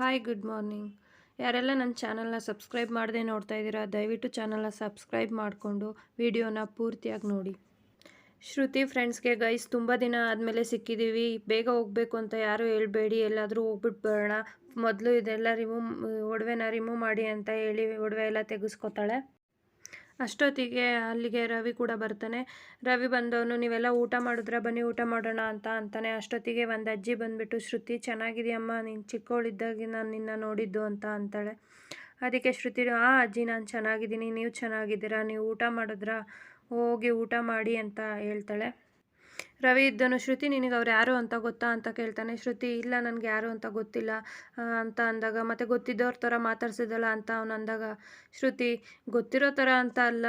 Hi good morning. ಯಾರೆಲ್ಲ ನನ್ನ ಚಾನಲ್ನ ಸಬ್ಸ್ಕ್ರೈಬ್ ಮಾಡದೆ ನೋಡ್ತಾ ಇದ್ದೀರಾ, ದಯವಿಟ್ಟು ಚಾನಲ್ನ ಸಬ್ಸ್ಕ್ರೈಬ್ ಮಾಡಿಕೊಂಡು ವಿಡಿಯೋನ ಪೂರ್ತಿಯಾಗಿ ನೋಡಿ. ಶ್ರುತಿ ಫ್ರೆಂಡ್ಸ್ಗೆ ಗೈಸ್ ತುಂಬ ದಿನ ಆದಮೇಲೆ ಸಿಕ್ಕಿದ್ದೀವಿ. ಬೇಗ ಹೋಗಬೇಕು ಅಂತ ಯಾರೂ ಹೇಳ್ಬೇಡಿ, ಎಲ್ಲಾದರೂ ಹೋಗ್ಬಿಟ್ಟು ಬರೋಣ. ಮೊದಲು ಇದೆಲ್ಲ ಒಡವೆನ ರಿಮೂವ್ ಮಾಡಿ ಅಂತ ಹೇಳಿ ಒಡವೆ ಎಲ್ಲ ತೆಗೆಸ್ಕೊತಾಳೆ. ಅಷ್ಟೊತ್ತಿಗೆ ಅಲ್ಲಿಗೆ ರವಿ ಕೂಡ ಬರ್ತಾನೆ. ರವಿ ಬಂದವನು ನೀವೆಲ್ಲ ಊಟ ಮಾಡಿದ್ರೆ ಬನ್ನಿ ಊಟ ಮಾಡೋಣ ಅಂತ ಅಂತಾನೆ. ಅಷ್ಟೊತ್ತಿಗೆ ಒಂದು ಅಜ್ಜಿ ಬಂದುಬಿಟ್ಟು ಶ್ರುತಿ ಚೆನ್ನಾಗಿದೆಯಮ್ಮ, ನೀನು ಚಿಕ್ಕವಳಿದ್ದಾಗಿ ನಾನು ನಿನ್ನ ನೋಡಿದ್ದು ಅಂತ ಅಂತಾಳೆ. ಅದಕ್ಕೆ ಶ್ರುತಿ ಅಜ್ಜಿ ನಾನು ಚೆನ್ನಾಗಿದ್ದೀನಿ, ನೀವು ಚೆನ್ನಾಗಿದ್ದೀರಾ, ನೀವು ಊಟ ಮಾಡಿದ್ರಾ, ಹೋಗಿ ಊಟ ಮಾಡಿ ಅಂತ ಹೇಳ್ತಾಳೆ. ರವಿ ಇದ್ದನು ಶ್ರುತಿ ನಿನಗೆ ಅವ್ರು ಯಾರು ಅಂತ ಗೊತ್ತಾ ಅಂತ ಕೇಳ್ತಾನೆ. ಶ್ರುತಿ ಇಲ್ಲ ನನಗೆ ಯಾರು ಅಂತ ಗೊತ್ತಿಲ್ಲ ಅಂತ ಅಂದಾಗ, ಮತ್ತೆ ಗೊತ್ತಿದ್ದವ್ರ ಥರ ಮಾತಾಡ್ಸಿದಲ್ಲ ಅಂತ ಅವನು ಅಂದಾಗ, ಶ್ರುತಿ ಗೊತ್ತಿರೋ ಥರ ಅಂತ ಅಲ್ಲ,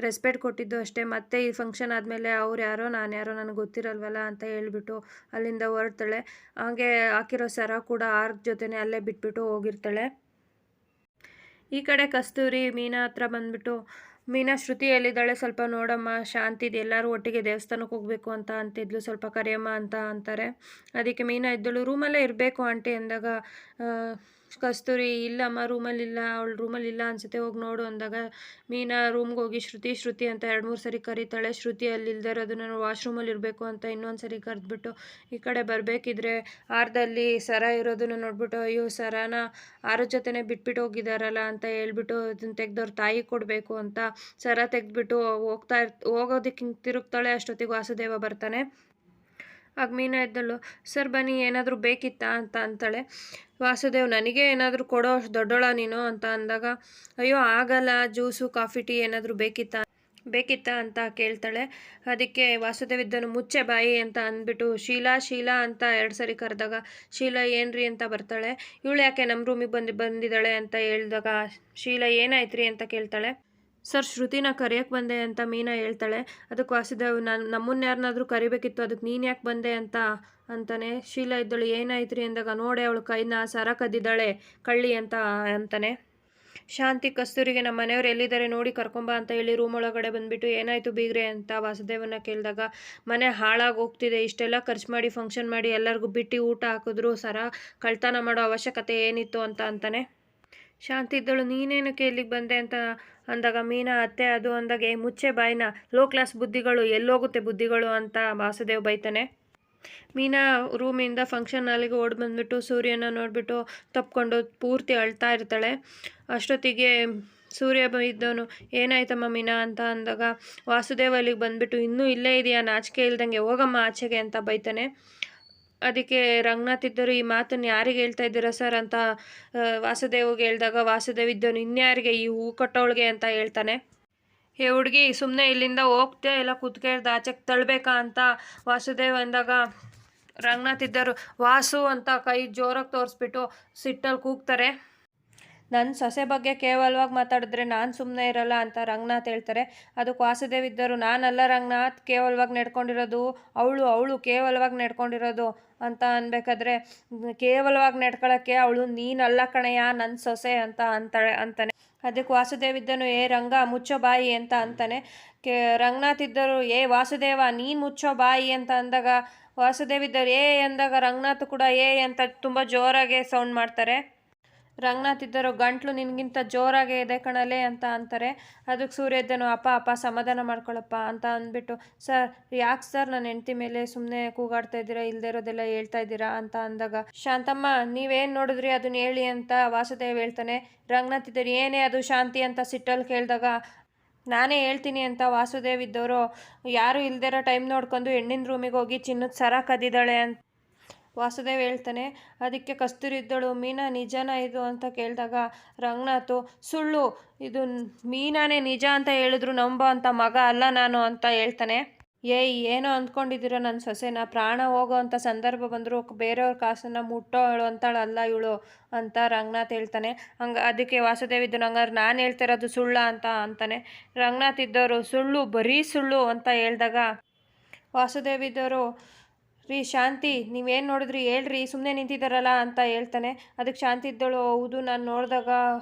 ರೆಸ್ಪೆಕ್ಟ್ ಕೊಟ್ಟಿದ್ದು ಅಷ್ಟೇ, ಮತ್ತೆ ಈ ಫಂಕ್ಷನ್ ಆದಮೇಲೆ ಅವ್ರು ಯಾರೋ ನಾನು ಯಾರೋ ನನಗೆ ಗೊತ್ತಿರಲ್ವಲ್ಲ ಅಂತ ಹೇಳ್ಬಿಟ್ಟು ಅಲ್ಲಿಂದ ಹೊರಡ್ತಾಳೆ. ಹಾಗೆ ಹಾಕಿರೋ ಸರ ಕೂಡ ಆರ್ ಜೊತೆನೆ ಅಲ್ಲೇ ಬಿಟ್ಬಿಟ್ಟು ಹೋಗಿರ್ತಾಳೆ. ಈ ಕಡೆ ಕಸ್ತೂರಿ ಮೀನಾ ಹತ್ರ ಬಂದ್ಬಿಟ್ಟು, ಮೀನಾ ಶ್ರುತಿ ಎಲ್ಲಿದ್ದಾಳೆ ಸ್ವಲ್ಪ ನೋಡಮ್ಮ, ಶಾಂತಿದು ಎಲ್ಲರೂ ಒಟ್ಟಿಗೆ ದೇವಸ್ಥಾನಕ್ಕೆ ಹೋಗಬೇಕು ಅಂತ ಅಂತಿದ್ಲು, ಸ್ವಲ್ಪ ಕರೆಯಮ್ಮ ಅಂತ ಅಂತಾರೆ. ಅದಕ್ಕೆ ಮೀನಾ ಇದ್ದಳು ರೂಮಲ್ಲೇ ಇರಬೇಕು ಆಂಟಿ ಅಂದಾಗ, ಕಸ್ತೂರಿ ಇಲ್ಲಮ್ಮ ರೂಮಲ್ಲಿಲ್ಲ, ಅವಳು ರೂಮಲ್ಲಿಲ್ಲ ಅನ್ಸುತ್ತೆ, ಹೋಗಿ ನೋಡು ಅಂದಾಗ ಮೀನಾ ರೂಮ್ಗೆ ಹೋಗಿ ಶ್ರುತಿ ಅಂತ 2-3 ಸರಿ ಕರೀತಾಳೆ. ಶ್ರುತಿ ಅಲ್ಲಿಲ್ಲದೆ ಇರೋದು ನಾನು ವಾಶ್ರೂಮಲ್ಲಿ ಇರಬೇಕು ಅಂತ ಇನ್ನೊಂದು ಸರಿ ಕರೆದ್ಬಿಟ್ಟು ಈ ಕಡೆ ಬರಬೇಕಿದ್ರೆ ಆರದಲ್ಲಿ ಸರ ಇರೋದನ್ನ ನೋಡ್ಬಿಟ್ಟು, ಅಯ್ಯೋ ಸರನ ಆರ ಜೊತೆನೇ ಬಿಟ್ಬಿಟ್ಟು ಹೋಗಿದ್ದಾರಲ್ಲ ಅಂತ ಹೇಳ್ಬಿಟ್ಟು ಅದನ್ನ ತೆಗೆದವ್ರ ತಾಯಿ ಕೊಡಬೇಕು ಅಂತ ಸರ ತೆಗೆದ್ಬಿಟ್ಟು ಹೋಗೋದಕ್ಕೆ ಹಿಂಗೆ ತಿರುಗ್ತಾಳೆ. ಅಷ್ಟೊತ್ತಿಗೆ ವಾಸುದೇವ ಬರ್ತಾನೆ. ಆಗ ಮೀನಾ ಇದ್ದಳು, ಸರ್ ಬನ್ನಿ ಏನಾದರೂ ಬೇಕಿತ್ತಾ ಅಂತ ಅಂತಾಳೆ. ವಾಸುದೇವ್ ನನಗೆ ಏನಾದರೂ ಕೊಡೋ ಅಷ್ಟು ದೊಡ್ಡೋಳ ನೀನು ಅಂತ ಅಂದಾಗ, ಅಯ್ಯೋ ಆಗಲ್ಲ, ಜ್ಯೂಸು ಕಾಫಿ ಟೀ ಏನಾದರೂ ಬೇಕಿತ್ತಾ ಅಂತ ಕೇಳ್ತಾಳೆ. ಅದಕ್ಕೆ ವಾಸುದೇವ್ ಇದ್ದನು ಮುಚ್ಚೆ ಬಾಯಿ ಅಂತ ಅಂದ್ಬಿಟ್ಟು ಶೀಲಾ ಅಂತ 2 ಸರಿ ಕರೆದಾಗ, ಶೀಲಾ ಏನ್ರಿ ಅಂತ ಬರ್ತಾಳೆ. ಇವಳು ಯಾಕೆ ನಮ್ಮ ರೂಮಿಗೆ ಬಂದಿದ್ದಾಳೆ ಅಂತ ಹೇಳಿದಾಗ, ಶೀಲಾ ಏನಾಯ್ತ್ರಿ ಅಂತ ಕೇಳ್ತಾಳೆ. ಸರ್ ಶ್ರುತಿನ ಕರೆಯೋಕ್ಕೆ ಬಂದೆ ಅಂತ ಮೀನಾ ಹೇಳ್ತಾಳೆ. ಅದಕ್ಕೆ ವಾಸುದೇವ್ ನಮ್ಮನ್ನ ಯಾರನ್ನಾದರೂ ಕರಿಬೇಕಿತ್ತು, ಅದಕ್ಕೆ ನೀನು ಯಾಕೆ ಬಂದೆ ಅಂತ ಅಂತಾನೆ. ಶೀಲಾ ಇದ್ದಳು ಏನಾಯ್ತ್ರಿ ಅಂದಾಗ, ನೋಡೆ ಅವಳು ಕೈನ ಸರ ಕದ್ದಿದ್ದಾಳೆ ಕಳ್ಳಿ ಅಂತ ಅಂತಾನೆ. ಶಾಂತಿ ಕಸ್ತೂರಿಗೆ ನಮ್ಮ ಮನೆಯವ್ರು ಎಲ್ಲಿದ್ದಾರೆ ನೋಡಿ ಕರ್ಕೊಂಬ ಅಂತ ಹೇಳಿ ರೂಮ್ ಒಳಗಡೆ ಬಂದುಬಿಟ್ಟು ಏನಾಯಿತು ಬೀಗ್ರೆ ಅಂತ ವಾಸುದೇವನ ಕೇಳಿದಾಗ, ಮನೆ ಹಾಳಾಗಿ ಹೋಗ್ತಿದೆ, ಇಷ್ಟೆಲ್ಲ ಖರ್ಚು ಮಾಡಿ ಫಂಕ್ಷನ್ ಮಾಡಿ ಎಲ್ಲರಿಗೂ ಬಿಟ್ಟು ಊಟ ಹಾಕಿದ್ರು, ಸರ ಕಳ್ತನ ಮಾಡೋ ಅವಶ್ಯಕತೆ ಏನಿತ್ತು ಅಂತ ಅಂತಾನೆ. ಶಾಂತಿ ಇದ್ದಳು ನೀನೇನಕ್ಕೆ ಇಲ್ಲಿಗೆ ಬಂದೆ ಅಂತ ಅಂದಾಗ, ಮೀನಾ ಅತ್ತೆ ಅದು ಅಂದಾಗ, ಮುಚ್ಚೆ ಬಾಯಿನ, ಲೋ ಕ್ಲಾಸ್ ಬುದ್ಧಿಗಳು ಎಲ್ಲೋಗುತ್ತೆ ಬುದ್ಧಿಗಳು ಅಂತ ವಾಸುದೇವ್ ಬೈತಾನೆ. ಮೀನಾ ರೂಮಿಂದ ಫಂಕ್ಷನ್ ಹಾಲಿಗೆ ಓಡಿ ಬಂದುಬಿಟ್ಟು ಸೂರ್ಯನ ನೋಡಿಬಿಟ್ಟು ತಪ್ಕೊಂಡು ಪೂರ್ತಿ ಅಳ್ತಾ ಇರ್ತಾಳೆ. ಅಷ್ಟೊತ್ತಿಗೆ ಸೂರ್ಯ ಇದ್ದವನು ಏನಾಯ್ತಮ್ಮ ಮೀನಾ ಅಂತ ಅಂದಾಗ, ವಾಸುದೇವ್ ಅಲ್ಲಿಗೆ ಬಂದುಬಿಟ್ಟು ಇನ್ನೂ ಇಲ್ಲೇ ಇದೆಯಾ ನಾಚಿಕೆ ಇಲ್ದಂಗೆ, ಹೋಗಮ್ಮ ಆಚೆಗೆ ಅಂತ ಬೈತಾನೆ. ಅದಕ್ಕೆ ರಂಗನಾಥ್ ಇದ್ದರು ಈ ಮಾತನ್ನು ಯಾರಿಗೆ ಹೇಳ್ತಾ ಇದ್ದೀರಾ ಸರ್ ಅಂತ ವಾಸುದೇವ್ಗೆ ಹೇಳಿದಾಗ, ವಾಸುದೇವ್ ಇದ್ದವನು ಇನ್ಯಾರಿಗೆ ಈ ಹೂ ಕಟ್ಟೋಳಿಗೆ ಅಂತ ಹೇಳ್ತಾನೆ. ಹೇ ಹುಡುಗಿ ಸುಮ್ಮನೆ ಇಲ್ಲಿಂದ ಹೋಗ್ತೇ ಇಲ್ಲ ಕುತ್ಕೇಳ್ದ ಆಚೆಗೆ ತಳ್ಳಬೇಕಾ ಅಂತ ವಾಸುದೇವ್ ಅಂದಾಗ, ರಂಗನಾಥ್ ಇದ್ದರು ವಾಸು ಅಂತ ಕೈ ಜೋರಾಗಿ ತೋರಿಸ್ಬಿಟ್ಟು ಸಿಟ್ಟಲ್ಲಿ ಕೂಗ್ತಾರೆ. ನನ್ನ ಸೊಸೆ ಬಗ್ಗೆ ಕೇವಲವಾಗಿ ಮಾತಾಡಿದ್ರೆ ನಾನು ಸುಮ್ಮನೆ ಇರಲ್ಲ ಅಂತ ರಂಗನಾಥ್ ಹೇಳ್ತಾರೆ. ಅದಕ್ಕೆ ವಾಸುದೇವ್ ಇದ್ದರು ನಾನಲ್ಲ ರಂಗನಾಥ್ ಕೇವಲವಾಗಿ ನಡ್ಕೊಂಡಿರೋದು, ಅವಳು ಕೇವಲವಾಗಿ ನಡ್ಕೊಂಡಿರೋದು ಅಂತ ಅನ್ಬೇಕಾದ್ರೆ, ಕೇವಲವಾಗಿ ನಡ್ಕೊಳ್ಳೋಕ್ಕೆ ಅವಳು ನೀನಲ್ಲ ಕಣಯ್ಯ ನನ್ನ ಸೊಸೆ ಅಂತ ಅಂತಾನೆ. ಅದಕ್ಕೆ ವಾಸುದೇವ್ ಇದ್ದನು ರಂಗ ಮುಚ್ಚೋ ಬಾಯಿ ಅಂತ ಅಂತಾನೆ. ರಂಗನಾಥ್ ಇದ್ದರು ವಾಸುದೇವ ನೀನು ಮುಚ್ಚೋ ಬಾಯಿ ಅಂತ ಅಂದಾಗ, ವಾಸುದೇವ್ ಇದ್ದರು ಅಂದಾಗ ರಂಗನಾಥ್ ಕೂಡ ಅಂತ ತುಂಬ ಜೋರಾಗೆ ಸೌಂಡ್ ಮಾಡ್ತಾರೆ. ರಂಗನಾಥ್ ಇದ್ದರು ಗಂಟ್ಲು ನಿನಗಿಂತ ಜೋರಾಗೆ ಇದೆ ಕಣಲೆ ಅಂತ ಅಂತಾರೆ. ಅದಕ್ಕೆ ಸೂರ್ಯ ಇದ್ದನು ಅಪ್ಪ ಸಮಾಧಾನ ಮಾಡ್ಕೊಳಪ್ಪ ಅಂತ ಅಂದ್ಬಿಟ್ಟು, ಸರ್ ಯಾಕೆ ಸರ್ ನನ್ನ ಹೆಂಡತಿ ಮೇಲೆ ಸುಮ್ಮನೆ ಕೂಗಾಡ್ತಾ ಇದ್ದೀರಾ, ಇಲ್ಲದೆ ಇರೋದೆಲ್ಲ ಹೇಳ್ತಾ ಇದ್ದೀರಾ ಅಂತ ಅಂದಾಗ, ಶಾಂತಮ್ಮ ನೀವೇನು ನೋಡಿದ್ರಿ ಅದನ್ನ ಹೇಳಿ ಅಂತ ವಾಸುದೇವ್ ಹೇಳ್ತಾನೆ. ರಂಗನಾಥ್ ಇದ್ದರು ಏನೇ ಅದು ಶಾಂತಿ ಅಂತ ಸಿಟ್ಟಲ್ಲಿ ಕೇಳಿದಾಗ, ನಾನೇ ಹೇಳ್ತೀನಿ ಅಂತ ವಾಸುದೇವ್ ಇದ್ದವರು ಯಾರು ಇಲ್ದಿರೋ ಟೈಮ್ ನೋಡ್ಕೊಂಡು ಹೆಣ್ಣಿನ ರೂಮಿಗೆ ಹೋಗಿ ಚಿನ್ನದ ಸರ ಕದ್ದಿದ್ದಾಳೆ ಅಂತ ವಾಸುದೇವ್ ಹೇಳ್ತಾನೆ. ಅದಕ್ಕೆ ಕಸ್ತೂರಿ ಇದ್ದಳು ಮೀನಾ ನಿಜನಾ ಇದು ಅಂತ ಕೇಳಿದಾಗ, ರಂಗನಾಥು ಸುಳ್ಳು, ಇದು ಮೀನಾನೇ ನಿಜ ಅಂತ ಹೇಳಿದ್ರು ನಂಬೋ ಅಂತ ಮಗ ಅಲ್ಲ ನಾನು ಅಂತ ಹೇಳ್ತಾನೆ. ಏನೋ ಅಂದ್ಕೊಂಡಿದ್ದೀರೋ ನನ್ನ ಸೊಸೆನ, ಪ್ರಾಣ ಹೋಗೋ ಅಂಥ ಸಂದರ್ಭ ಬಂದರೂ ಬೇರೆಯವ್ರ ಕಾಸನ್ನು ಮುಟ್ಟೋಳು ಅಂತಾಳಲ್ಲ ಇವಳು ಅಂತ ರಂಗನಾಥ್ ಹೇಳ್ತಾನೆ. ಅದಕ್ಕೆ ವಾಸುದೇವ್ ಇದ್ದು ಹಂಗಾರೆ ನಾನು ಹೇಳ್ತಿರೋದು ಸುಳ್ಳ ಅಂತ ಅಂತಾನೆ. ರಂಗನಾಥ್ ಇದ್ದವರು ಸುಳ್ಳು ಬರೀ ಸುಳ್ಳು ಅಂತ ಹೇಳಿದಾಗ, ವಾಸುದೇವ್ ಇದ್ದವರು ರೀ ಶಾಂತಿ ನೀವೇನು ನೋಡಿದ್ರಿ ಹೇಳ್ರಿ ಸುಮ್ಮನೆ ನಿಂತಿದ್ದಾರಲ್ಲ ಅಂತ ಹೇಳ್ತಾನೆ. ಅದಕ್ಕೆ ಶಾಂತಿ ಇದ್ದಳು ಹೌದು ನಾನು ನೋಡಿದಾಗ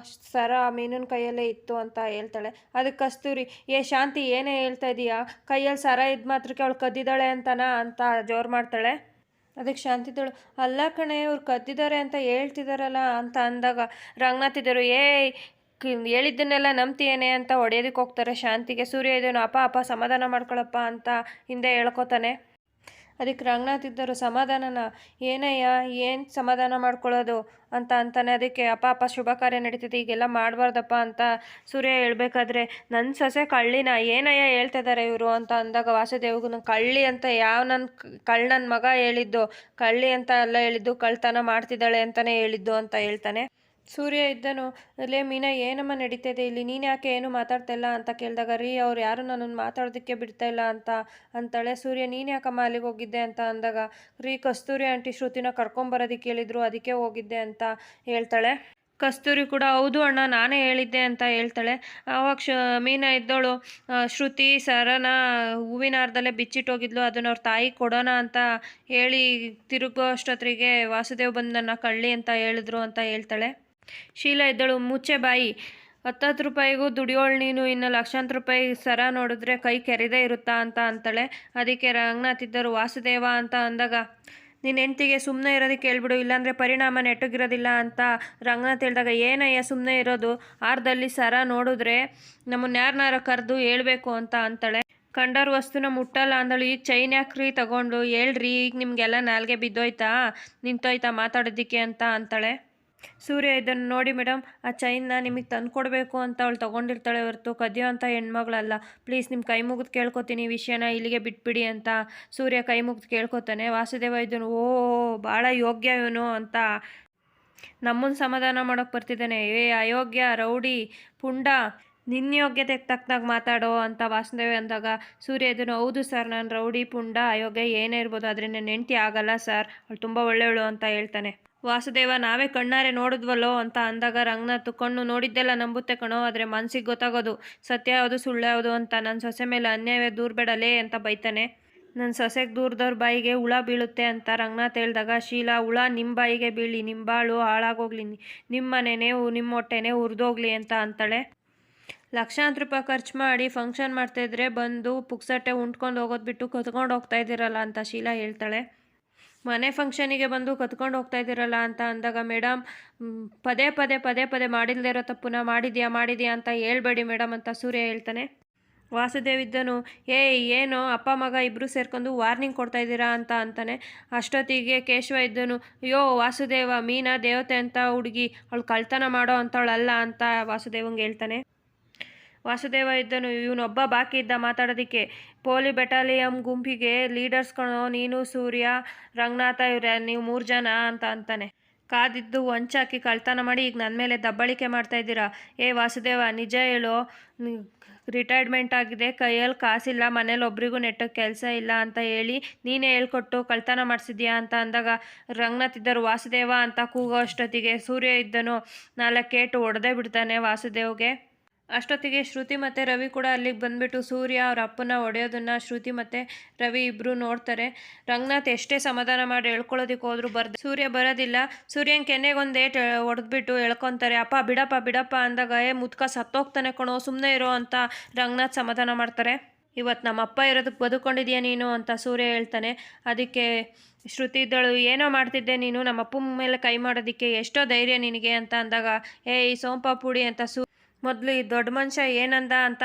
ಸರ ಮೀನಿನ ಕೈಯಲ್ಲೇ ಇತ್ತು ಅಂತ ಹೇಳ್ತಾಳೆ. ಅದಕ್ಕೆ ಕಸ್ತೂರಿ ಶಾಂತಿ ಏನೇ ಹೇಳ್ತಾ ಇದೀಯಾ, ಕೈಯಲ್ಲಿ ಸರ ಇದ್ದ ಮಾತ್ರಕ್ಕೆ ಅವಳು ಕದ್ದಿದ್ದಾಳೆ ಅಂತನಾ ಅಂತ ಜೋರು ಮಾಡ್ತಾಳೆ. ಅದಕ್ಕೆ ಶಾಂತಿದ್ದಳು, ಅಲ್ಲ ಕಣೆ ಇವ್ರು ಕದ್ದಿದ್ದಾರೆ ಅಂತ ಹೇಳ್ತಿದಾರಲ್ಲ ಅಂತ ಅಂದಾಗ ರಂಗನಾಥ್ ಇದ್ದರು, ಹೇಳಿದ್ದನ್ನೆಲ್ಲ ನಂಬ್ತೀಯೇನೆ ಅಂತ ಹೊಡೆಯೋದಕ್ಕೆ ಹೋಗ್ತಾರೆ ಶಾಂತಿಗೆ. ಸೂರ್ಯ ಇದೇನು, ಅಪ್ಪ ಅಪ್ಪ ಸಮಾಧಾನ ಮಾಡ್ಕೊಳಪ್ಪ ಅಂತ ಹಿಂದೆ ಹೇಳ್ಕೊತಾನೆ. ಅದಕ್ಕೆ ರಂಗನಾಥ್ ಇದ್ದರು, ಸಮಾಧಾನನ ಏನಯ್ಯ, ಏನು ಸಮಾಧಾನ ಮಾಡ್ಕೊಳ್ಳೋದು ಅಂತ ಅಂತಾನೆ. ಅದಕ್ಕೆ ಅಪ್ಪ ಅಪ್ಪ ಶುಭ ಕಾರ್ಯ ನಡೀತಿದೆ, ಈಗೆಲ್ಲ ಮಾಡಬಾರ್ದಪ್ಪ ಅಂತ ಸೂರ್ಯ ಹೇಳ್ಬೇಕಾದ್ರೆ, ನನ್ನ ಸೊಸೆ ಕಳ್ಳಿನ ಏನಯ್ಯ ಹೇಳ್ತಿದ್ದಾರೆ ಇವರು ಅಂತ ಅಂದಾಗ ವಾಸುದೇವ್ಗೂ, ಕಳ್ಳಿ ಅಂತ ಯಾವ ನನ್ನ ಮಗ ಹೇಳಿದ್ದು, ಕಳ್ಳಿ ಅಂತ ಎಲ್ಲ ಹೇಳಿದ್ದು, ಕಳ್ತನ ಮಾಡ್ತಿದ್ದಾಳೆ ಅಂತಲೇ ಹೇಳಿದ್ದು ಅಂತ ಹೇಳ್ತಾನೆ. ಸೂರ್ಯ ಇದ್ದನು, ಅಲ್ಲೇ ಮೀನಾ ಏನಮ್ಮ ನಡೀತಿದೆ ಇಲ್ಲಿ, ನೀನು ಯಾಕೆ ಏನು ಮಾತಾಡ್ತಾ ಇಲ್ಲ ಅಂತ ಕೇಳಿದಾಗ, ರೀ ಅವ್ರು ಯಾರು ನನ್ನನ್ನು ಮಾತಾಡೋದಕ್ಕೆ ಬಿಡ್ತಾ ಇಲ್ಲ ಅಂತ ಅಂತಾಳೆ. ಸೂರ್ಯ, ನೀನು ಯಾಕಮ್ಮ ಅಲ್ಲಿಗೆ ಹೋಗಿದ್ದೆ ಅಂತ ಅಂದಾಗ, ರೀ ಕಸ್ತೂರಿ ಆಂಟಿ ಶ್ರುತಿನ ಕರ್ಕೊಂಬರೋದಕ್ಕೆ ಹೇಳಿದ್ರು, ಅದಕ್ಕೆ ಹೋಗಿದ್ದೆ ಅಂತ ಹೇಳ್ತಾಳೆ. ಕಸ್ತೂರಿ ಕೂಡ, ಹೌದು ಅಣ್ಣ ನಾನೇ ಹೇಳಿದ್ದೆ ಅಂತ ಹೇಳ್ತಾಳೆ. ಆವಾಗ ಮೀನಾ ಇದ್ದವಳು, ಶ್ರುತಿ ಸರನ ಹೂವಿನ ಹಾರದಲ್ಲೇ ಬಿಚ್ಚಿಟ್ಟೋಗಿದ್ಲು, ಅದನ್ನ ಅವ್ರ ತಾಯಿ ಕೊಡೋಣ ಅಂತ ಹೇಳಿ ತಿರುಗೋ ಅಷ್ಟೊತ್ತಿಗೆ ವಾಸುದೇವ್ ಬಂದು ನನ್ನ ಕಳ್ಳಿ ಅಂತ ಹೇಳಿದ್ರು ಅಂತ ಹೇಳ್ತಾಳೆ. ಶೀಲಾ ಇದ್ದಳು, ಮುಚ್ಚೆ ಬಾಯಿ, 10 ರೂಪಾಯಿಗೂ ದುಡಿಯೋಳು ನೀನು, ಇನ್ನು ಲಕ್ಷಾಂತರ ರೂಪಾಯಿ ಸರ ನೋಡಿದ್ರೆ ಕೈ ಕೆರೆದೇ ಇರುತ್ತಾ ಅಂತ ಅಂತಾಳೆ. ಅದಕ್ಕೆ ರಂಗನಾಥ್ ಇದ್ದರು, ವಾಸುದೇವ ಅಂತ ಅಂದಾಗ, ನಿನ್ನ ಹೆಂಡ್ತಿಗೆ ಸುಮ್ಮನೆ ಇರೋದಕ್ಕೆ ಹೇಳ್ಬಿಡು, ಇಲ್ಲಾಂದರೆ ಪರಿಣಾಮ ನೆಟ್ಟಗಿರೋದಿಲ್ಲ ಅಂತ ರಂಗನಾಥ್ ಹೇಳಿದಾಗ, ಏನಯ್ಯ ಸುಮ್ಮನೆ ಇರೋದು, ಆರ್ದಲ್ಲಿ ಸರ ನೋಡಿದ್ರೆ ನಮ್ಮನ್ನ ಯಾರನ್ನಾರ ಕರೆದು ಹೇಳ್ಬೇಕು ಅಂತ ಅಂತಾಳೆ. ಕಂಡರ್ ವಸ್ತುನ ಮುಟ್ಟಲ್ಲ ಅಂದಳು. ಈಗ ಚೈನ್ ಯಾಕ್ರಿ ತಗೊಂಡು ಹೇಳ್ರಿ, ಈಗ ನಿಮಗೆಲ್ಲ ನಾಲ್ಗೆ ಬಿದ್ದೋಯ್ತಾ, ನಿಂತೋಯ್ತಾ ಮಾತಾಡೋದಕ್ಕೆ ಅಂತ ಅಂತಾಳೆ. ಸೂರ್ಯ ಇದನ್ನು ನೋಡಿ ಮೇಡಮ್, ಆ ಚೈನ್ನ ನಿಮಗೆ ತಂದು ಕೊಡಬೇಕು ಅಂತ ಅವಳು ತೊಗೊಂಡಿರ್ತಾಳೆ ಹೊರತು ಕದಿಯೋ ಅಂತ ಹೆಣ್ಮಗಳಲ್ಲ, ಪ್ಲೀಸ್ ನಿಮ್ಮ ಕೈ ಮುಗಿದು ಕೇಳ್ಕೊತೀನಿ ವಿಷಯನ ಇಲ್ಲಿಗೆ ಬಿಟ್ಬಿಡಿ ಅಂತ ಸೂರ್ಯ ಕೈ ಮುಗಿದು ಕೇಳ್ಕೊತಾನೆ. ವಾಸುದೇವ ಇದನ್ನು, ಓ ಭಾಳ ಯೋಗ್ಯ ಇವನು ಅಂತ ನಮ್ಮನ್ನು ಸಮಾಧಾನ ಮಾಡೋಕ್ಕೆ ಬರ್ತಿದ್ದಾನೆ, ಅಯೋಗ್ಯ ರೌಡಿ ಪುಂಡ, ನಿನ್ನ ಯೋಗ್ಯತೆಗೆ ತಕ್ಕನಾಗ ಮಾತಾಡೋ ಅಂತ ವಾಸುದೇವ ಅಂದಾಗ, ಸೂರ್ಯ ಇದನ್ನು, ಹೌದು ಸರ್ ನಾನು ರೌಡಿ ಪುಂಡ ಅಯೋಗ್ಯ ಏನೇ ಇರ್ಬೋದು, ಆದರೆ ನನ್ನ ಹೆಂಡ್ತಿ ಆಗಲ್ಲ ಸರ್, ಅವಳು ತುಂಬ ಒಳ್ಳೆಯವಳು ಅಂತ ಹೇಳ್ತಾನೆ. ವಾಸುದೇವ, ನಾವೇ ಕಣ್ಣಾರೆ ನೋಡಿದ್ವಲ್ಲೋ ಅಂತ ಅಂದಾಗ ರಂಗನಾಥ್, ಕಣ್ಣು ನೋಡಿದ್ದೆಲ್ಲ ನಂಬುತ್ತೆ ಕಣೋ, ಆದರೆ ಮನಸ್ಸಿಗೆ ಗೊತ್ತಾಗೋದು ಸತ್ಯ ಯಾವುದು ಸುಳ್ಳು ಯಾವುದು ಅಂತ. ನನ್ನ ಸೊಸೆ ಮೇಲೆ ಅನ್ಯಾಯವೇ ದೂರ ಬೇಡಲೇ ಅಂತ ಬೈತಾನೆ. ನನ್ನ ಸೊಸೆಗೆ ದೂರದವ್ರ ಬಾಯಿಗೆ ಹುಳ ಬೀಳುತ್ತೆ ಅಂತ ರಂಗನಾಥ್ ಹೇಳಿದಾಗ, ಶೀಲಾ, ಹುಳ ನಿಮ್ಮ ಬಾಯಿಗೆ ಬೀಳಿ ನಿಮ್ಮ ಬಾಳು ಹಾಳಾಗೋಗ್ಲಿ, ನಿಮ್ಮ ಮನೆನೇ ನಿಮ್ಮ ಹೊಟ್ಟೆನೇ ಉರಿದೋಗ್ಲಿ ಅಂತ ಅಂತಾಳೆ. ಲಕ್ಷಾಂತರ ರೂಪಾಯಿ ಖರ್ಚು ಮಾಡಿ ಫಂಕ್ಷನ್ ಮಾಡ್ತಾಯಿದ್ರೆ ಬಂದು ಪುಕ್ಸಟ್ಟೆ ಉಂಟ್ಕೊಂಡು ಹೋಗೋದು ಬಿಟ್ಟು ಕತ್ಕೊಂಡು ಹೋಗ್ತಾ ಇದ್ದೀರಲ್ಲ ಅಂತ ಶೀಲಾ ಹೇಳ್ತಾಳೆ. ಮನೆ ಫಂಕ್ಷನಿಗೆ ಬಂದು ಕತ್ಕೊಂಡು ಹೋಗ್ತಾ ಇದ್ದೀರಲ್ಲ ಅಂತ ಅಂದಾಗ, ಮೇಡಮ್ ಪದೇ ಪದೇ ಮಾಡಿಲ್ಲದೆ ಇರೋ ತಪ್ಪುನ ಮಾಡಿದ್ಯಾ ಅಂತ ಹೇಳ್ಬೇಡಿ ಮೇಡಮ್ ಅಂತ ಸೂರ್ಯ ಹೇಳ್ತಾನೆ. ವಾಸುದೇವ್ ಇದ್ದನು, ಏನು ಅಪ್ಪ ಮಗ ಇಬ್ಬರು ಸೇರ್ಕೊಂಡು ವಾರ್ನಿಂಗ್ ಕೊಡ್ತಾ ಇದ್ದೀರಾ ಅಂತ ಅಂತಾನೆ. ಅಷ್ಟೊತ್ತಿಗೆ ಕೇಶವ ಇದ್ದನು, ಅಯ್ಯೋ ವಾಸುದೇವ, ಮೀನಾ ದೇವತೆ ಅಂತ ಹುಡುಗಿ, ಅವಳು ಕಳ್ತನ ಮಾಡೋ ಅಂಥವಳಲ್ಲ ಅಂತ ವಾಸುದೇವಂಗೆ ಹೇಳ್ತಾನೆ. ವಾಸುದೇವ ಇದ್ದನು, ಇವನೊಬ್ಬ ಬಾಕಿ ಇದ್ದ ಮಾತಾಡೋದಕ್ಕೆ, ಪೋಲಿ ಬೆಟಾಲಿಯಂ ಗುಂಪಿಗೆ ಲೀಡರ್ಸ್ ಕಣೋ ನೀನು, ಸೂರ್ಯ, ರಂಗನಾಥ, ನೀವು 3 ಜನ ಅಂತ ಅಂತಾನೆ. ಕಾದಿದ್ದು ಹೊಂಚಾಕಿ ಕಳ್ತನ ಮಾಡಿ ಈಗ ನನ್ನ ಮೇಲೆ ದಬ್ಬಾಳಿಕೆ ಮಾಡ್ತಾ ಇದ್ದೀರಾ. ವಾಸುದೇವ, ನಿಜ ಹೇಳೋ, ರಿಟೈರ್ಮೆಂಟ್ ಆಗಿದೆ, ಕೈಯಲ್ಲಿ ಕಾಸಿಲ್ಲ, ಮನೇಲಿ ಒಬ್ರಿಗೂ ನೆಟ್ಟಕ್ಕೆ ಕೆಲಸ ಇಲ್ಲ ಅಂತ ಹೇಳಿ ನೀನೇ ಹೇಳ್ಕೊಟ್ಟು ಕಳ್ತನ ಮಾಡಿಸಿದ್ಯಾ ಅಂತ ಅಂದಾಗ ರಂಗನಾಥ್ ಇದ್ದರು, ವಾಸುದೇವ ಅಂತ ಕೂಗೋ ಅಷ್ಟೊತ್ತಿಗೆ ಸೂರ್ಯ ಇದ್ದನು 4 ಏಟು ಹೊಡೆದೇ ಬಿಡ್ತಾನೆ ವಾಸುದೇವ್ಗೆ. ಅಷ್ಟೊತ್ತಿಗೆ ಶ್ರುತಿ ಮತ್ತು ರವಿ ಕೂಡ ಅಲ್ಲಿಗೆ ಬಂದುಬಿಟ್ಟು ಸೂರ್ಯ ಅವ್ರ ಅಪ್ಪನ ಹೊಡೆಯೋದನ್ನು ಶ್ರುತಿ ಮತ್ತು ರವಿ ಇಬ್ಬರು ನೋಡ್ತಾರೆ. ರಂಗನಾಥ್ ಎಷ್ಟೇ ಸಮಾಧಾನ ಮಾಡಿ ಹೇಳ್ಕೊಳ್ಳೋದಕ್ಕೆ ಹೋದ್ರು ಸೂರ್ಯ ಬರೋದಿಲ್ಲ. ಸೂರ್ಯನ ಕೆನ್ನೆಗೊಂದು ಏಟು ಹೊಡೆದ್ಬಿಟ್ಟು ಹೇಳ್ಕೊತಾರೆ. ಅಪ್ಪ ಬಿಡಪ್ಪ ಅಂದಾಗ, ಮುದ್ಕ ಸತ್ತೋಗ್ತಾನೆ ಕಣೋ, ಸುಮ್ಮನೆ ಇರೋ ಅಂತ ರಂಗನಾಥ್ ಸಮಾಧಾನ ಮಾಡ್ತಾರೆ. ಇವತ್ತು ನಮ್ಮಪ್ಪ ಇರೋದಕ್ಕೆ ಬದುಕೊಂಡಿದ್ಯಾ ನೀನು ಅಂತ ಸೂರ್ಯ ಹೇಳ್ತಾನೆ. ಅದಕ್ಕೆ ಶ್ರುತಿ ಇದ್ದಳು, ಏನೋ ಮಾಡ್ತಿದ್ದೆ ನೀನು, ನಮ್ಮ ಅಪ್ಪನ ಮೇಲೆ ಕೈ ಮಾಡೋದಕ್ಕೆ ಎಷ್ಟೋ ಧೈರ್ಯ ನಿನಗೆ ಅಂತ ಅಂದಾಗ, ಈ ಸೋಂಪ ಪುಡಿ ಅಂತ ಮೊದಲು ಈ ದೊಡ್ಡ ಮನುಷ್ಯ ಏನಂದ ಅಂತ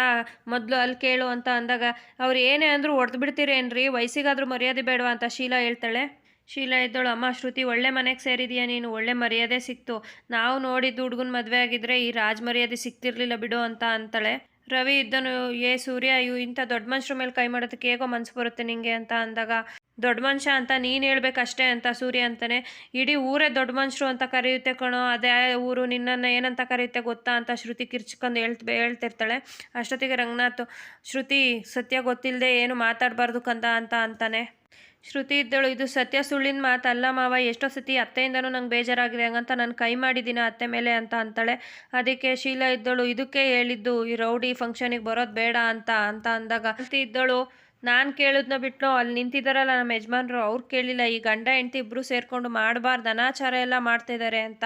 ಮೊದಲು ಅಲ್ಲಿ ಕೇಳು ಅಂತ ಅಂದಾಗ, ಅವ್ರು ಏನೇ ಅಂದರೂ ಹೊಡೆದು ಬಿಡ್ತೀರೇನ್ರಿ, ವಯಸ್ಸಿಗಾದರೂ ಮರ್ಯಾದೆ ಬೇಡವಾ ಅಂತ ಶೀಲಾ ಹೇಳ್ತಾಳೆ. ಶೀಲಾ ಇದ್ದಳು, ಅಮ್ಮ ಶ್ರುತಿ ಒಳ್ಳೆ ಮನೆಗೆ ಸೇರಿದೀಯ ನೀನು, ಒಳ್ಳೆ ಮರ್ಯಾದೆ ಸಿಕ್ತು, ನಾವು ನೋಡಿದ್ದು ಹುಡುಗನ ಮದುವೆ ಆಗಿದ್ರೆ ಈ ರಾಜ ಮರ್ಯಾದೆ ಸಿಕ್ತಿರ್ಲಿಲ್ಲ ಬಿಡು ಅಂತ ಅಂತಾಳೆ. ರವಿ ಇದ್ದನು, ಸೂರ್ಯ, ಇಂಥ ದೊಡ್ಡ ಮನುಷ್ಯರ ಮೇಲೆ ಕೈ ಮಾಡೋದಕ್ಕೆ ಹೇಗೋ ಮನಸ್ಸು ಬರುತ್ತೆ ನಿಂಗೆ ಅಂತ ಅಂದಾಗ, ದೊಡ್ಡ ಮನುಷ್ಯ ಅಂತ ನೀನು ಹೇಳ್ಬೇಕಷ್ಟೇ ಅಂತ ಸೂರ್ಯ ಅಂತಾನೆ. ಇಡೀ ಊರೇ ದೊಡ್ಡ ಮನುಷ್ಯರು ಅಂತ ಕರೆಯುತ್ತೆ ಕಣೋ, ಅದೇ ಊರು ನಿನ್ನನ್ನು ಏನಂತ ಕರೆಯುತ್ತೆ ಗೊತ್ತಾ ಅಂತ ಶ್ರುತಿ ಕಿರ್ಚ್ಕೊಂಡು ಹೇಳ್ತಿರ್ತಾಳೆ. ಅಷ್ಟೊತ್ತಿಗೆ ರಂಗನಾಥ್, ಶ್ರುತಿ ಸತ್ಯ ಗೊತ್ತಿಲ್ಲದೆ ಏನು ಮಾತಾಡಬಾರ್ದು ಕಂದ ಅಂತ ಅಂತಾನೆ. ಶ್ರುತಿ ಇದ್ದಳು, ಇದು ಸತ್ಯ ಸುಳ್ಳಿನ ಮಾತಲ್ಲ ಮಾವ, ಎಷ್ಟೋ ಸತಿ ಅತ್ತೆಯಿಂದನೂ ನಂಗೆ ಬೇಜಾರಾಗಿದೆ, ಹಂಗಂತ ನಾನು ಕೈ ಮಾಡಿದ್ದೀನ ಅತ್ತೆ ಮೇಲೆ ಅಂತ ಅಂತಾಳೆ. ಅದಕ್ಕೆ ಶೀಲಾ ಇದ್ದಳು, ಇದಕ್ಕೆ ಹೇಳಿದ್ದು ಈ ರೌಡಿ ಫಂಕ್ಷನಿಗೆ ಬರೋದು ಬೇಡ ಅಂತ ಅಂದಾಗ ಶ್ರುತಿ ಇದ್ದಳು, ನಾನು ಕೇಳಿದ್ನ ಬಿಟ್ಟು ಅಲ್ಲಿ ನಿಂತಿದ್ದಾರಲ್ಲ ನಮ್ಮ ಯಜಮಾನ್ರು, ಅವ್ರು ಕೇಳಿಲ್ಲ, ಈ ಗಂಡ ಹೆಂಡತಿ ಇಬ್ಬರು ಸೇರಿಕೊಂಡು ಮಾಡಬಾರ್ದು ಅನಾಚಾರ ಎಲ್ಲ ಮಾಡ್ತಿದ್ದಾರೆ ಅಂತ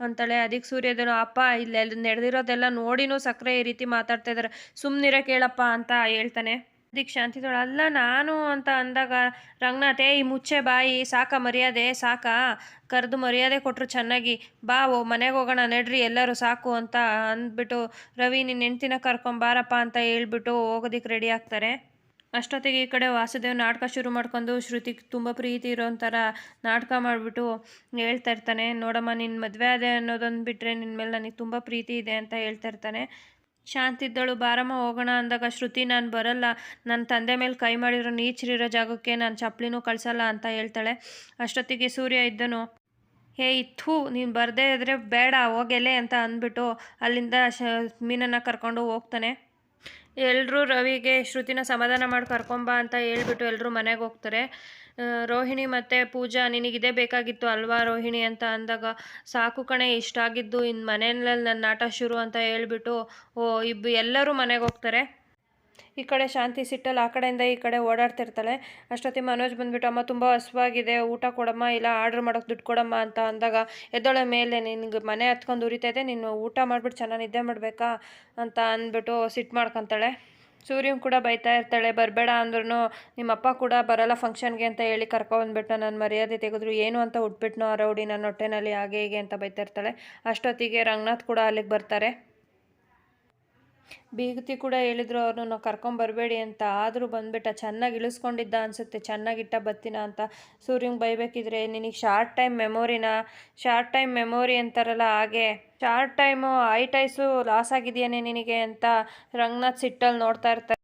ಅಂತಾಳೆ. ಅದಕ್ಕೆ ಸೂರ್ಯದನು, ಅಪ್ಪ ಇಲ್ಲೆಲ್ಲ ನಡೆದಿರೋದೆಲ್ಲ ನೋಡಿನೂ ಸಕ್ಕರೆ ಈ ರೀತಿ ಮಾತಾಡ್ತಾ ಇದ್ದಾರೆ, ಸುಮ್ಮನಿರ ಕೇಳಪ್ಪ ಅಂತ ಹೇಳ್ತಾನೆ. ಅದಕ್ಕೆ ಶಾಂತಿದಳು ಅಲ್ಲ ನಾನು ಅಂತ ಅಂದಾಗ ರಂಗನಾಥ್ ಈ ಮುಚ್ಚೆ ಬಾಯಿ ಸಾಕ ಮರ್ಯಾದೆ ಸಾಕಾ ಕರೆದು ಮರ್ಯಾದೆ ಕೊಟ್ಟರು ಚೆನ್ನಾಗಿ ಬಾ ಮನೆಗೆ ಹೋಗೋಣ ನಡ್ರಿ ಎಲ್ಲರೂ ಸಾಕು ಅಂತ ಅಂದ್ಬಿಟ್ಟು ರವಿ ನಿನ್ನ ಹೆಂಡ್ತಿನ ಕರ್ಕೊಂಬಾರಪ್ಪ ಅಂತ ಹೇಳ್ಬಿಟ್ಟು ಹೋಗೋದಕ್ಕೆ ರೆಡಿ ಆಗ್ತಾರೆ. ಅಷ್ಟೊತ್ತಿಗೆ ಈ ಕಡೆ ವಾಸುದೇವ್ ನಾಟಕ ಶುರು ಮಾಡ್ಕೊಂಡು ಶ್ರುತಿಗೆ ತುಂಬ ಪ್ರೀತಿ ಇರೋ ಥರ ನಾಟಕ ಮಾಡಿಬಿಟ್ಟು ಹೇಳ್ತಾ ಇರ್ತಾನೆ, ನೋಡಮ್ಮ ನಿನ್ನ ಮದುವೆ ಅದೇ ಅನ್ನೋದೊಂದು ಬಿಟ್ಟರೆ ನಿನ್ನ ಮೇಲೆ ನನಗೆ ತುಂಬ ಪ್ರೀತಿ ಇದೆ ಅಂತ ಹೇಳ್ತಾ ಇರ್ತಾನೆ. ಶಾಂತಿದ್ದಳು ಬಾರಮ್ಮ ಹೋಗೋಣ ಅಂದಾಗ ಶ್ರುತಿ ನಾನು ಬರಲ್ಲ, ನನ್ನ ತಂದೆ ಮೇಲೆ ಕೈ ಮಾಡಿರೋ ನೀಚರಿರೋ ಜಾಗಕ್ಕೆ ನಾನು ಚಪ್ಪಲಿನೂ ಕಳಿಸಲ್ಲ ಅಂತ ಹೇಳ್ತಾಳೆ. ಅಷ್ಟೊತ್ತಿಗೆ ಸೂರ್ಯ ಇದ್ದನು, ಹೇ ಇತ್ತು ನೀನು ಬರದೇ ಇದ್ದರೆ ಬೇಡ ಹೋಗೆಲೆ ಅಂತ ಅಂದ್ಬಿಟ್ಟು ಅಲ್ಲಿಂದ ಮೀನನ್ನು ಕರ್ಕೊಂಡು ಹೋಗ್ತಾನೆ. ಎಲ್ಲರೂ ರವಿಗೆ ಶ್ರುತಿನ ಸಮಾಧಾನ ಮಾಡಿ ಕರ್ಕೊಂಬ ಅಂತ ಹೇಳ್ಬಿಟ್ಟು ಎಲ್ಲರೂ ಮನೆಗೆ ಹೋಗ್ತಾರೆ. ರೋಹಿಣಿ ಮತ್ತು ಪೂಜಾ ನಿನಗಿದೇ ಬೇಕಾಗಿತ್ತು ಅಲ್ವಾ ರೋಹಿಣಿ ಅಂತ ಅಂದಾಗ ಸಾಕು ಕಣೆ ಇಷ್ಟ ಆಗಿದ್ದು ಇನ್ನು ಮನೆಯಲ್ಲಿ ನನ್ನ ನಾಟ ಶುರು ಅಂತ ಹೇಳ್ಬಿಟ್ಟು ಎಲ್ಲರೂ ಮನೆಗೆ ಹೋಗ್ತಾರೆ. ಈ ಕಡೆ ಶಾಂತಿ ಸಿಟ್ಟಲ್ಲಿ ಆ ಕಡೆಯಿಂದ ಈ ಕಡೆ ಓಡಾಡ್ತಿರ್ತಾಳೆ. ಅಷ್ಟೊತ್ತಿಗೆ ಮನೋಜ್ ಬಂದುಬಿಟ್ಟು ಅಮ್ಮ ತುಂಬ ಹಸುವಾಗಿದೆ ಊಟ ಕೊಡಮ್ಮ ಇಲ್ಲ ಆರ್ಡ್ರ್ ಮಾಡೋಕ್ಕೆ ದುಡ್ಡು ಕೊಡಮ್ಮ ಅಂತ ಅಂದಾಗ ಎದ್ದೊಳೆ ಮೇಲೆ ನಿನಗೆ ಮನೆ ಹತ್ಕೊಂಡು ಉರಿತೈತೆ ನೀನು ಊಟ ಮಾಡಿಬಿಟ್ಟು ಚೆನ್ನಾಗಿ ನಿದ್ದೆ ಮಾಡಬೇಕಾ ಅಂತ ಅಂದ್ಬಿಟ್ಟು ಸಿಟ್ಟು ಮಾಡ್ಕೊತಾಳೆ. ಸೂರ್ಯನ್ ಕೂಡ ಬೈತಾ ಇರ್ತಾಳೆ, ಬರಬೇಡ ಅಂದ್ರೂ ನಿಮ್ಮಪ್ಪ ಕೂಡ ಬರಲ್ಲ ಫಂಕ್ಷನ್ಗೆ ಅಂತ ಹೇಳಿ ಕರ್ಕೊಂಡ್ಬಿಟ್ಟು ನನ್ನ ಮರ್ಯಾದೆ ತೆಗೆದ್ರು ಏನು ಅಂತ ಉಟ್ಬಿಟ್ನೋ ಆ ರೌಡಿ ನನ್ನ ಹೊಟ್ಟೆನಲ್ಲಿ ಹಾಗೆ ಹೀಗೆ ಅಂತ ಬೈತಾ ಇರ್ತಾಳೆ. ಅಷ್ಟೊತ್ತಿಗೆ ರಂಗನಾಥ್ ಕೂಡ ಅಲ್ಲಿಗೆ ಬರ್ತಾರೆ. ಬೀಗತಿ ಕೂಡ ಹೇಳಿದ್ರು ಅವ್ರನ್ನ ಕರ್ಕೊಂಬರ್ಬೇಡಿ ಅಂತ, ಆದರೂ ಬಂದುಬಿಟ್ಟ ಚೆನ್ನಾಗಿ ಇಳಿಸ್ಕೊಂಡಿದ್ದ ಅನಿಸುತ್ತೆ ಚೆನ್ನಾಗಿಟ್ಟ ಬತ್ತಿನ ಅಂತ ಸೂರ್ಯಂಗೆ ಬೈಬೇಕಿದ್ರೆ ನಿನಗೆ ಶಾರ್ಟ್ ಟೈಮ್ ಮೆಮೊರಿ ಅಂತಾರಲ್ಲ ಹಾಗೆ ಶಾರ್ಟ್ ಟೈಮು ಐಟೈಸು ಲಾಸ್ ಆಗಿದೆಯೇನೆ ನಿನಗೆ ಅಂತ ರಂಗನಾಥ್ ಸಿಟ್ಟಲ್ಲಿ ನೋಡ್ತಾ ಇರ್ತಾರೆ.